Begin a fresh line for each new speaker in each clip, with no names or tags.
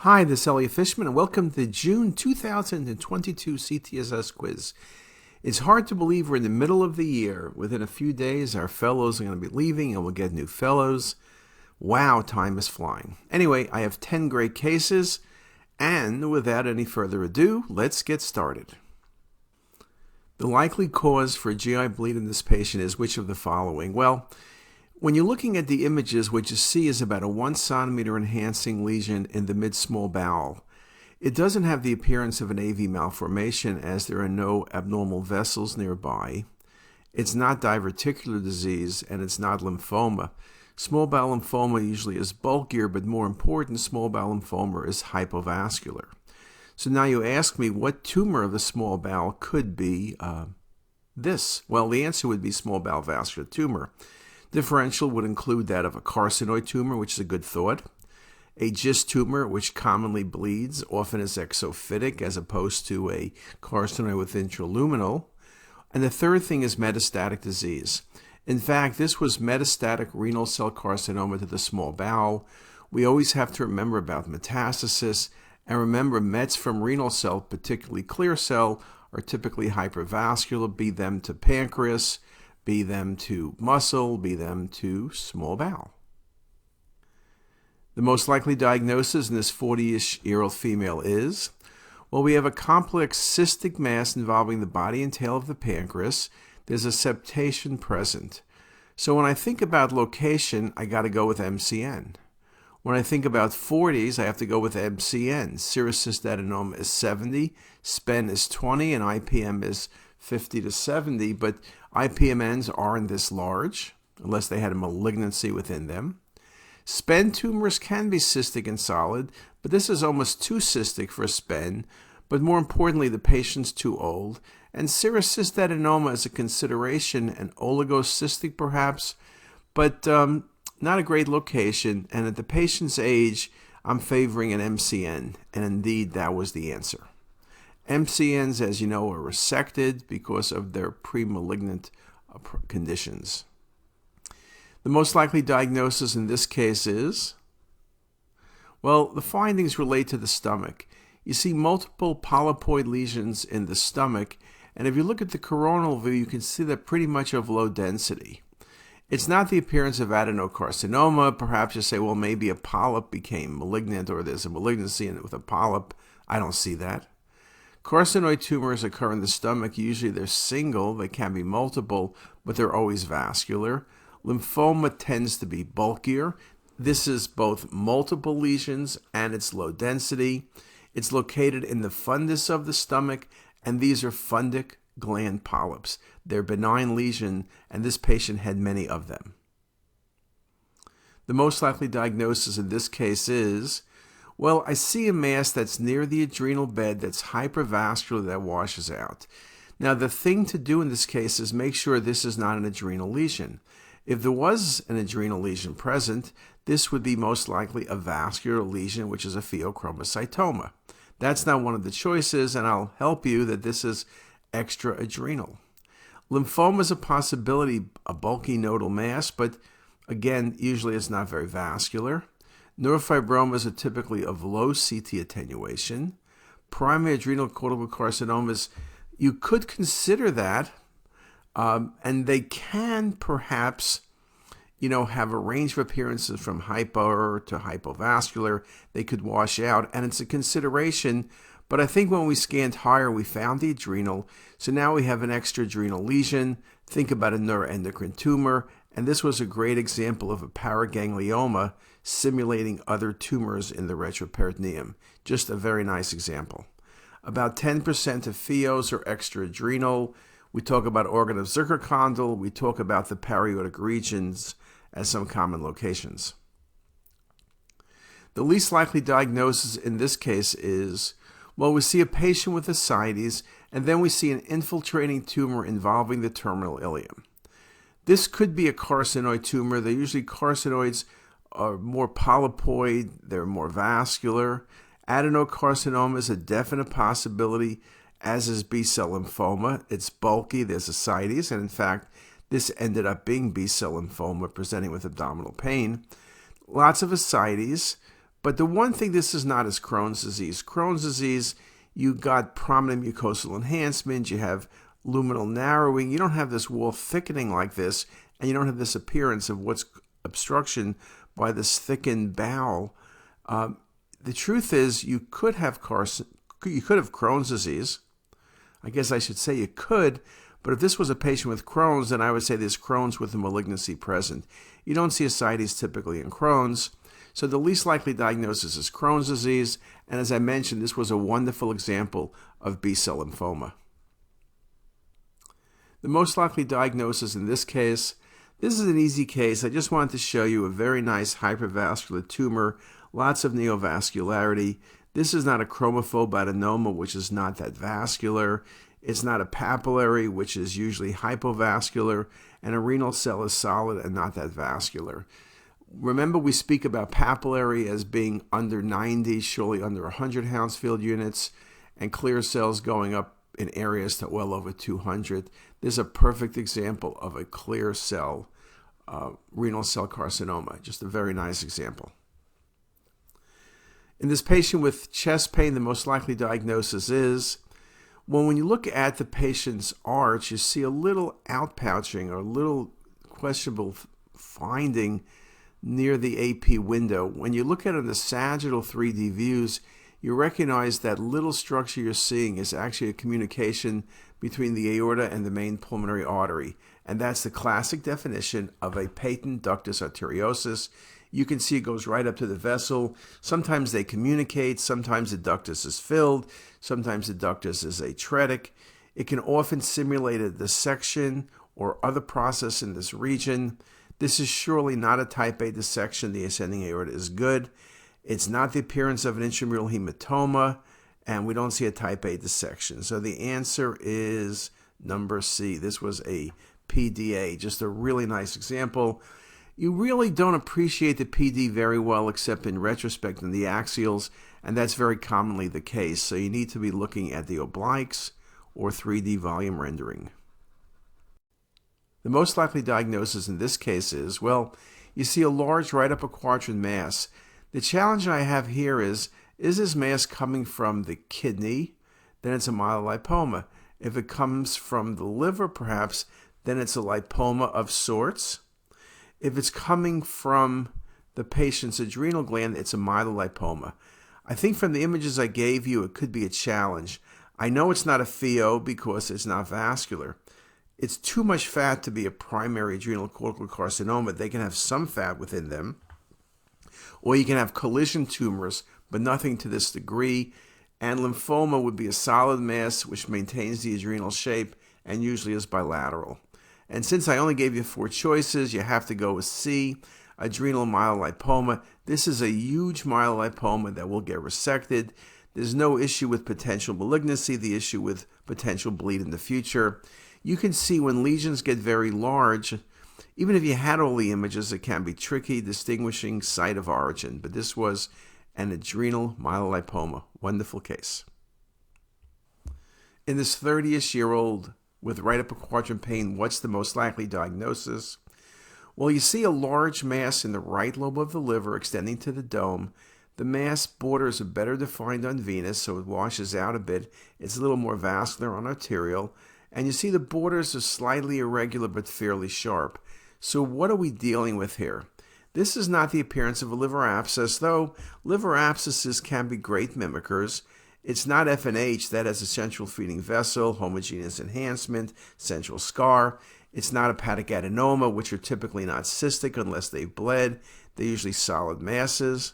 Hi, this is Elliot Fishman, and welcome to the June 2022 CTisus quiz. It's hard to believe we're in the middle of the year. Within a few days, our fellows are going to be leaving, and we'll get new fellows. Wow, time is flying. Anyway, I have 10 great cases, and without any further ado, let's get started. The likely cause for GI bleed in this patient is which of the following? Well, when you're looking at the images, what you see is about a 1 centimeter enhancing lesion in the mid-small bowel. It doesn't have the appearance of an AV malformation as there are no abnormal vessels nearby. It's not diverticular disease, and it's not lymphoma. Small bowel lymphoma usually is bulkier, but more important, small bowel lymphoma is hypovascular. So now you ask me what tumor of the small bowel could be this? Well, the answer would be small bowel vascular tumor. Differential would include that of a carcinoid tumor, which is a good thought, a GIST tumor, which commonly bleeds, often is exophytic as opposed to a carcinoid with intraluminal, and the third thing is metastatic disease. In fact, this was metastatic renal cell carcinoma to the small bowel. We always have to remember about metastasis, and remember mets from renal cell, particularly clear cell, are typically hypervascular, be them to pancreas, be them to muscle, be them to small bowel. The most likely diagnosis in this 40-ish-year-old female is, well, we have a complex cystic mass involving the body and tail of the pancreas. There's a septation present. So when I think about location, I got to go with MCN. When I think about 40s, I have to go with MCN. Serous cystadenoma is 70, SPEN is 20, and IPM is 50 to 70, but IPMNs aren't this large unless they had a malignancy within them. SPEN tumors can be cystic and solid, but this is almost too cystic for SPEN, but more importantly, the patient's too old. And serous cystadenoma is a consideration, and oligocystic perhaps, but not a great location, and at the patient's age, I'm favoring an MCN, and indeed that was the answer. MCNs, as you know, are resected because of their pre-malignant conditions. The most likely diagnosis in this case is, well, the findings relate to the stomach. You see multiple polypoid lesions in the stomach, and if you look at the coronal view, you can see that pretty much of low density. It's not the appearance of adenocarcinoma. Perhaps you say, well, maybe a polyp became malignant, or there's a malignancy in it with a polyp. I don't see that. Carcinoid tumors occur in the stomach. Usually they're single. They can be multiple, but they're always vascular. Lymphoma tends to be bulkier. This is both multiple lesions and it's low density. It's located in the fundus of the stomach, and these are fundic gland polyps. They're benign lesion, and this patient had many of them. The most likely diagnosis in this case is, well, I see a mass that's near the adrenal bed that's hypervascular that washes out. Now, the thing to do in this case is make sure this is not an adrenal lesion. If there was an adrenal lesion present, this would be most likely a vascular lesion, which is a pheochromocytoma. That's not one of the choices, and I'll help you that this is extra-adrenal. Lymphoma is a possibility, a bulky nodal mass, but again, usually it's not very vascular. Neurofibromas are typically of low CT attenuation. Primary adrenal cortical carcinomas, you could consider that, and they can perhaps, have a range of appearances from hypo to hypovascular. They could wash out, and it's a consideration. But I think when we scanned higher, we found the adrenal. So now we have an extra-adrenal lesion. Think about a neuroendocrine tumor. And this was a great example of a paraganglioma simulating other tumors in the retroperitoneum. Just a very nice example. About 10% of pheos are extra-adrenal. We talk about organ of Zuckerkandl. We talk about the paraortic regions as some common locations. The least likely diagnosis in this case is, well, we see a patient with ascites, and then we see an infiltrating tumor involving the terminal ileum. This could be a carcinoid tumor. They're usually carcinoids are more polypoid, they're more vascular. Adenocarcinoma is a definite possibility, as is B-cell lymphoma. It's bulky, there's ascites, and in fact, this ended up being B-cell lymphoma presenting with abdominal pain. Lots of ascites, But the one thing this is not is Crohn's disease. Crohn's disease, you got prominent mucosal enhancement, you have luminal narrowing, you don't have this wall thickening like this, and you don't have this appearance of what's obstruction by this thickened bowel. The truth is, you could have Crohn's disease. I guess I should say you could, but if this was a patient with Crohn's, then I would say there's Crohn's with a malignancy present. You don't see ascites typically in Crohn's, so the least likely diagnosis is Crohn's disease, and as I mentioned, this was a wonderful example of B-cell lymphoma. The most likely diagnosis in this case, this is an easy case. I just wanted to show you a very nice hypervascular tumor, lots of neovascularity. This is not a chromophobe adenoma, which is not that vascular. It's not a papillary, which is usually hypovascular, and a renal cell is solid and not that vascular. Remember, we speak about papillary as being under 90, surely under 100 Hounsfield units, and clear cells going up in areas to well over 200. This is a perfect example of a clear cell renal cell carcinoma. Just a very nice example. In this patient with chest pain, the most likely diagnosis is, well, when you look at the patient's arch, you see a little outpouching or a little questionable finding near the AP window. When you look at it in the sagittal 3D views, you recognize that little structure you're seeing is actually a communication between the aorta and the main pulmonary artery. And that's the classic definition of a patent ductus arteriosus. You can see it goes right up to the vessel. Sometimes they communicate. Sometimes the ductus is filled. Sometimes the ductus is atretic. It can often simulate a dissection or other process in this region. This is surely not a type A dissection. The ascending aorta is good. It's not the appearance of an intramural hematoma, and we don't see a type A dissection. So the answer is number C. This was a PDA, just a really nice example. You really don't appreciate the PD very well except in retrospect in the axials, and that's very commonly the case. So you need to be looking at the obliques or 3D volume rendering. The most likely diagnosis in this case is, well, you see a large right upper quadrant mass. The challenge I have here is this mass coming from the kidney? Then it's a myelolipoma. If it comes from the liver, perhaps, then it's a lipoma of sorts. If it's coming from the patient's adrenal gland, it's a myelolipoma. I think from the images I gave you, it could be a challenge. I know it's not a pheo because it's not vascular. It's too much fat to be a primary adrenal cortical carcinoma. They can have some fat within them. Or you can have collision tumors, but nothing to this degree. And lymphoma would be a solid mass which maintains the adrenal shape and usually is bilateral. And since I only gave you 4 choices, you have to go with C, adrenal myelolipoma. This is a huge myelolipoma that will get resected. There's no issue with potential malignancy, the issue with potential bleed in the future. You can see when lesions get very large, even if you had all the images, it can be tricky distinguishing site of origin. But this was an adrenal myelolipoma. Wonderful case. In this 30-ish-year-old with right upper quadrant pain, what's the most likely diagnosis? Well, you see a large mass in the right lobe of the liver extending to the dome. The mass borders are better defined on venous, so it washes out a bit. It's a little more vascular on arterial. And you see the borders are slightly irregular but fairly sharp. So what are we dealing with here? This is not the appearance of a liver abscess, though liver abscesses can be great mimickers. It's not FNH, that has a central feeding vessel, homogeneous enhancement, central scar. It's not hepatic adenoma, which are typically not cystic unless they've bled. They're usually solid masses.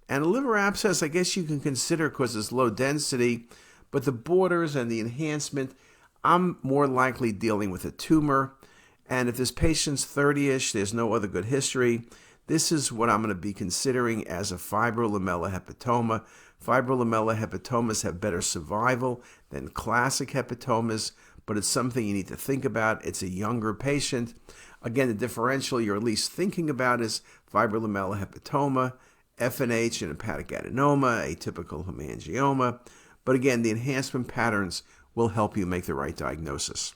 And a liver abscess, I guess you can consider because it's low density, but the borders and the enhancement, I'm more likely dealing with a tumor. And if this patient's 30-ish, there's no other good history, this is what I'm going to be considering as a fibrolamellar hepatoma. Fibrolamellar hepatomas have better survival than classic hepatomas, but it's something you need to think about. It's a younger patient. Again, the differential you're at least thinking about is fibrolamellar hepatoma, FNH and hepatic adenoma, atypical hemangioma. But again, the enhancement patterns will help you make the right diagnosis.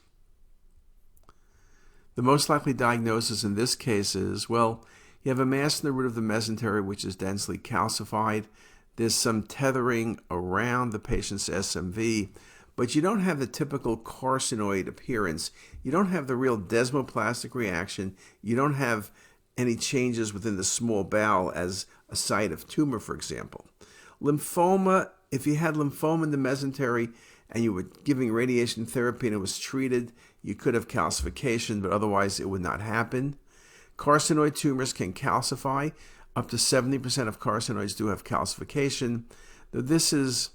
The most likely diagnosis in this case is, well, You have a mass in the root of the mesentery, which is densely calcified. There's some tethering around the patient's SMV, but you don't have the typical carcinoid appearance. You don't have the real desmoplastic reaction. You don't have any changes within the small bowel as a site of tumor, for example. Lymphoma, if you had lymphoma in the mesentery and you were giving radiation therapy and it was treated, you could have calcification, but otherwise it would not happen. Carcinoid tumors can calcify. Up to 70% of carcinoids do have calcification. Though this is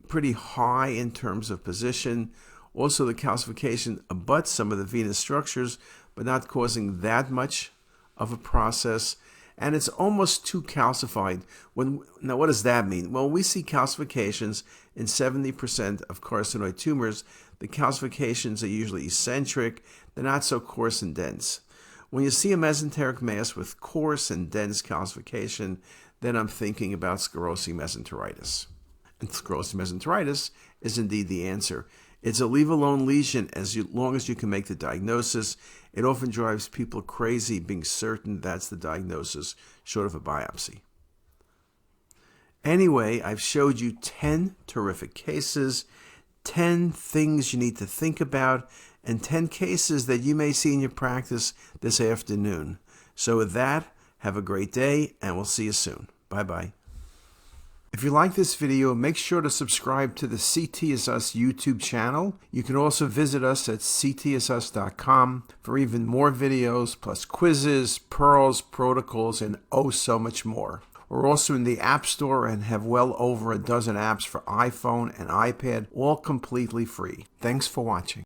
pretty high in terms of position. Also, the calcification abuts some of the venous structures, but not causing that much of a process. And it's almost too calcified. Now, what does that mean? Well, we see calcifications in 70% of carcinoid tumors. The calcifications are usually eccentric. They're not so coarse and dense. When you see a mesenteric mass with coarse and dense calcification, then I'm thinking about sclerosing mesenteritis. And sclerosing mesenteritis is indeed the answer. It's a leave-alone lesion as long as you can make the diagnosis. It often drives people crazy being certain that's the diagnosis, short of a biopsy. Anyway, I've showed you 10 terrific cases, 10 things you need to think about, and 10 cases that you may see in your practice this afternoon. So with that, have a great day, and we'll see you soon. Bye-bye. If you like this video, make sure to subscribe to the CTisus YouTube channel. You can also visit us at ctisus.com for even more videos, plus quizzes, pearls, protocols, and oh so much more. We're also in the App Store and have well over a dozen apps for iPhone and iPad, all completely free. Thanks for watching.